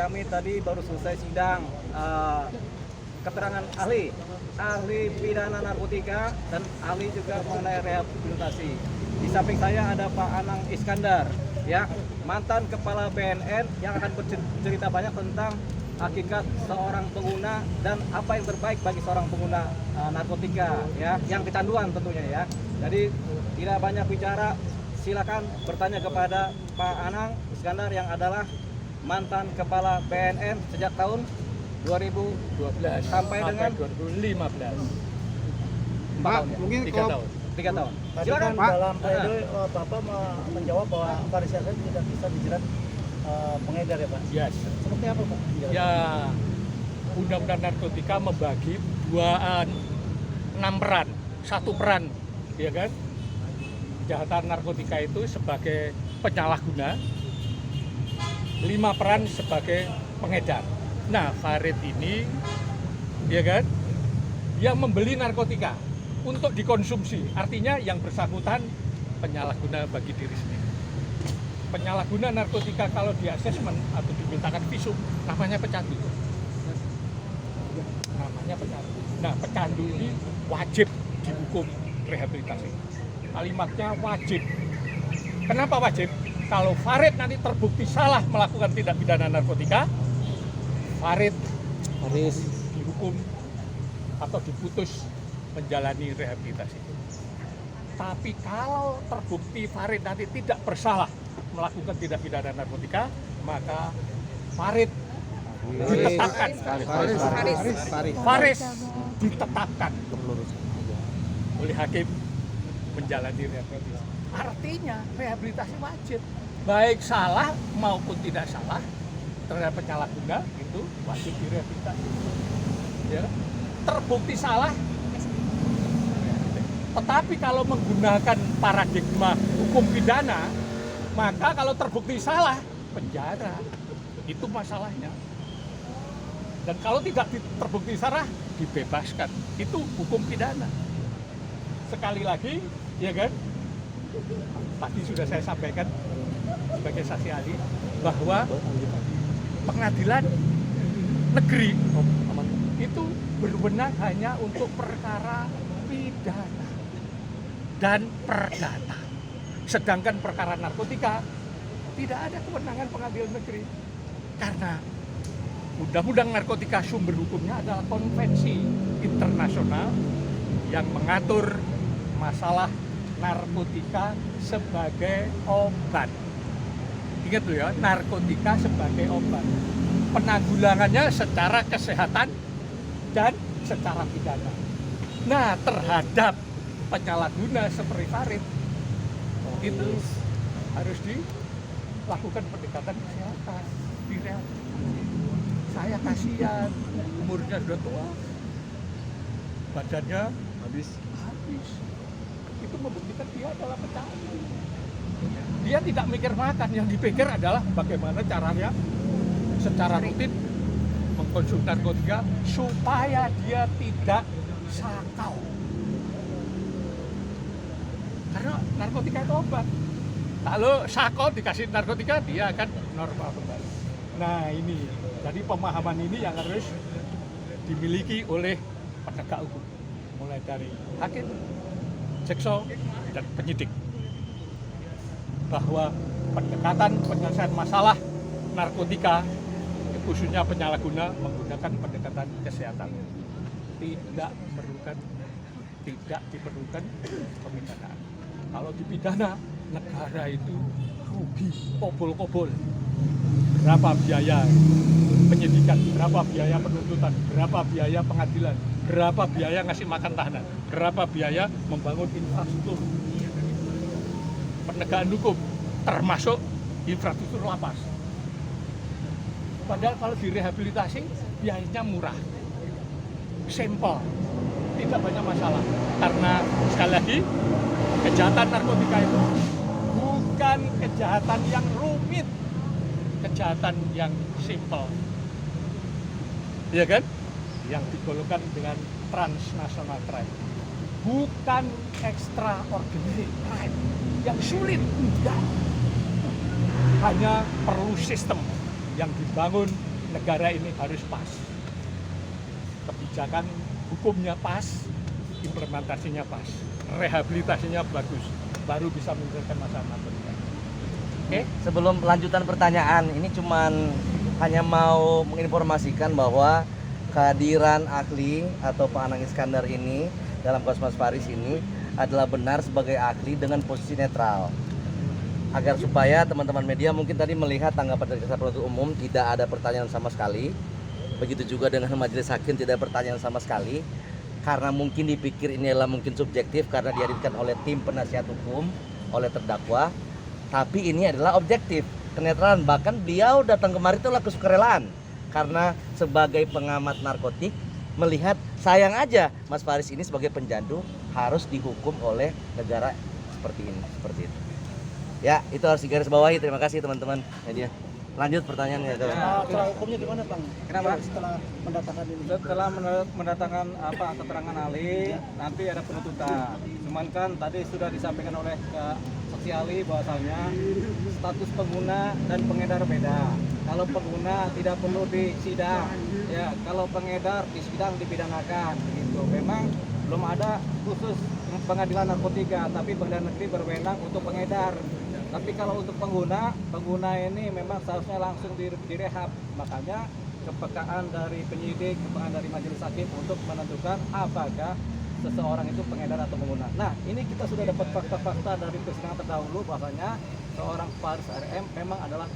kami tadi baru selesai sidang keterangan ahli pidana narkotika dan ahli juga mengenai rehabilitasi. Di samping saya ada Pak Anang Iskandar, ya, mantan kepala BNN yang akan bercerita banyak tentang hakikat seorang pengguna dan apa yang terbaik bagi seorang pengguna narkotika, ya, yang kecanduan tentunya, ya. Jadi tidak banyak bicara, silakan bertanya kepada Pak Anang Iskandar yang adalah mantan kepala BNN sejak tahun 2012 sampai dengan 2015. 4 tahun, ya? Mungkin 3 tahun. 3 tahun. Tadi Silakan kan Pak. dalam pledoi Bapak menjawab bahwa Faris Yassin tidak bisa dijerat pengedar ya Pak? Yes. Seperti apa Pak? Ya, undang-undang narkotika membagi 6 peran, 1 peran, ya kan? Kejahatan narkotika itu sebagai penyalahguna, 5 peran sebagai pengedar. Nah, Farid ini, ya kan, yang membeli narkotika untuk dikonsumsi, artinya yang bersangkutan penyalahguna bagi diri sendiri. Penyalahguna narkotika kalau di asesmen atau dimintakan visum, namanya pecandu. Namanya pecandu. Nah, pecandu ini wajib dihukum rehabilitasi. Kalimatnya wajib. Kenapa wajib? Kalau Farid nanti terbukti salah melakukan tindak pidana narkotika, Farid harus dihukum atau diputus menjalani rehabilitasi. Tapi kalau terbukti Farid nanti tidak bersalah melakukan tindak pidana narkotika, maka Farid ditetapkan. Faris ditetapkan oleh hakim menjalani rehabilitasi. Artinya rehabilitasi wajib, baik salah maupun tidak salah terhadap penyalahguna itu wajib direhabilitasi. Ya, terbukti salah. Tetapi kalau menggunakan paradigma hukum pidana, maka kalau terbukti salah, penjara. Itu masalahnya. Dan kalau tidak terbukti salah, dibebaskan. Itu hukum pidana. Sekali lagi, ya kan? Tadi sudah saya sampaikan sebagai saksi ahli bahwa pengadilan negeri itu berwenang hanya untuk perkara pidana dan perdata. Sedangkan perkara narkotika tidak ada kewenangan pengadilan negeri. Karena undang-undang narkotika sumber hukumnya adalah konvensi internasional yang mengatur masalah narkotika sebagai obat. Ingat loh ya, narkotika sebagai obat. Penanggulangannya secara kesehatan dan secara pidana. Nah, terhadap penyalahguna seperti Farid itu harus dilakukan pendekatan kesehatan, direhabilitasi. Saya kasihan, umurnya sudah tua, badannya habis. Itu membuktikan dia adalah pecandu. Dia tidak mikir makan, yang dipikir adalah bagaimana caranya secara rutin mengkonsumsi narkotika supaya dia tidak sakau. Karena narkotika itu obat. Kalau sakau dikasih narkotika, dia akan normal kembali. Nah ini, jadi pemahaman ini yang harus dimiliki oleh penegak hukum, mulai dari hakim, jaksa, dan penyidik, bahwa pendekatan penyelesaian masalah narkotika khususnya penyalahguna menggunakan pendekatan kesehatan, tidak diperlukan pemidanaan. Kalau dipidana, negara itu rugi kobol-kobol. Berapa biaya penyidikan, berapa biaya penuntutan, berapa biaya pengadilan, berapa biaya ngasih makan tahanan, berapa biaya membangun infrastruktur penegakan hukum, termasuk infrastruktur lapas. Padahal kalau direhabilitasi, biayanya murah, simple, tidak banyak masalah. Karena sekali lagi, kejahatan narkotika itu bukan kejahatan yang rumit, kejahatan yang simple, ya kan? Yang digolongkan dengan transnational crime, bukan extraordinary crime yang sulit, enggak. Hanya perlu sistem yang dibangun negara ini harus pas, kebijakan hukumnya pas, implementasinya pas, rehabilitasinya bagus, baru bisa menyelesaikan masalah narkotika. Oke? Sebelum lanjutan pertanyaan, ini cuman hanya mau menginformasikan bahwa kehadiran ahli atau Pak Anang Iskandar ini dalam kasus Mas Faris ini adalah benar sebagai ahli dengan posisi netral. Agar supaya teman-teman media mungkin tadi melihat tanggapan dari jaksa penuntut umum tidak ada pertanyaan sama sekali. Begitu juga dengan majelis hakim tidak ada pertanyaan sama sekali. Karena mungkin dipikir ini adalah mungkin subjektif karena dihadirkan oleh tim penasihat hukum, oleh terdakwa. Tapi ini adalah objektif, kenetralan. Bahkan beliau datang kemari itu adalah kesukarelaan. Karena sebagai pengamat narkotik melihat sayang aja Mas Faris ini sebagai pencandu harus dihukum oleh negara seperti ini, seperti itu. Ya, itu harus digarisbawahi. Terima kasih teman-teman media. Lanjut pertanyaannya. Cara hukumnya gimana Bang? Kenapa? Setelah mendatangkan ini. Setelah mendatangkan keterangan ahli, nanti ada penuntutan. Cuman kan tadi sudah disampaikan oleh saksi ahli bahwasanya status pengguna dan pengedar beda. Kalau pengguna tidak perlu disidang, ya. Kalau pengedar disidang dipidanakan, gitu. Memang belum ada khusus pengadilan narkotika, tapi pengadilan negeri berwenang untuk pengedar. Tapi kalau untuk pengguna ini memang seharusnya langsung direhab. Makanya kepekaan dari penyidik, kepekaan dari majelis hakim untuk menentukan apakah seseorang itu pengedar atau pengguna. Nah, ini kita sudah dapat fakta-fakta dari persidangan terdahulu bahwasanya seorang Faris RM memang adalah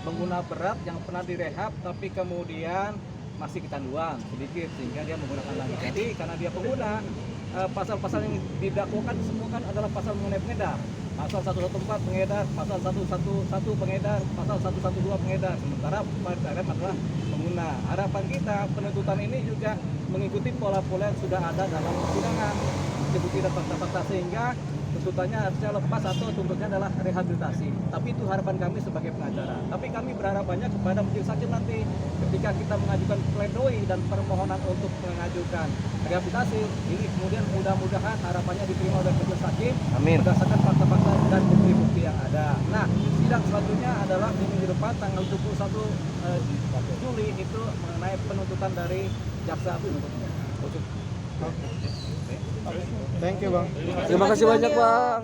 pengguna berat yang pernah direhab, tapi kemudian masih kecanduan sedikit sehingga dia menggunakan lagi. Jadi karena dia pengguna, pasal-pasal yang didakwakan semua kan adalah pasal mengenai pengedar. Pasal 114 pengedar, pasal 111 pengedar, pasal 112 pengedar. Sementara Faris RM adalah pengguna. Harapan kita penuntutan ini juga mengikuti pola-pola yang sudah ada dalam persidangan, dibukti dan fakta-fakta, sehingga tuntutannya harusnya lepas atau tuntutnya adalah rehabilitasi. Tapi itu harapan kami sebagai pengacara. Tapi kami berharap banyak kepada majelis hakim nanti ketika kita mengajukan pledoi dan permohonan untuk mengajukan rehabilitasi, ini kemudian mudah-mudahan harapannya diterima oleh majelis hakim. Amin. Berdasarkan fakta-fakta dan bukti-bukti yang ada. Nah, sidang selanjutnya adalah di minggu depan tanggal 21 Juli itu mengenai penuntutan dari jaksa penuntut umum. Thank you Bang. Terima kasih banyak Bang.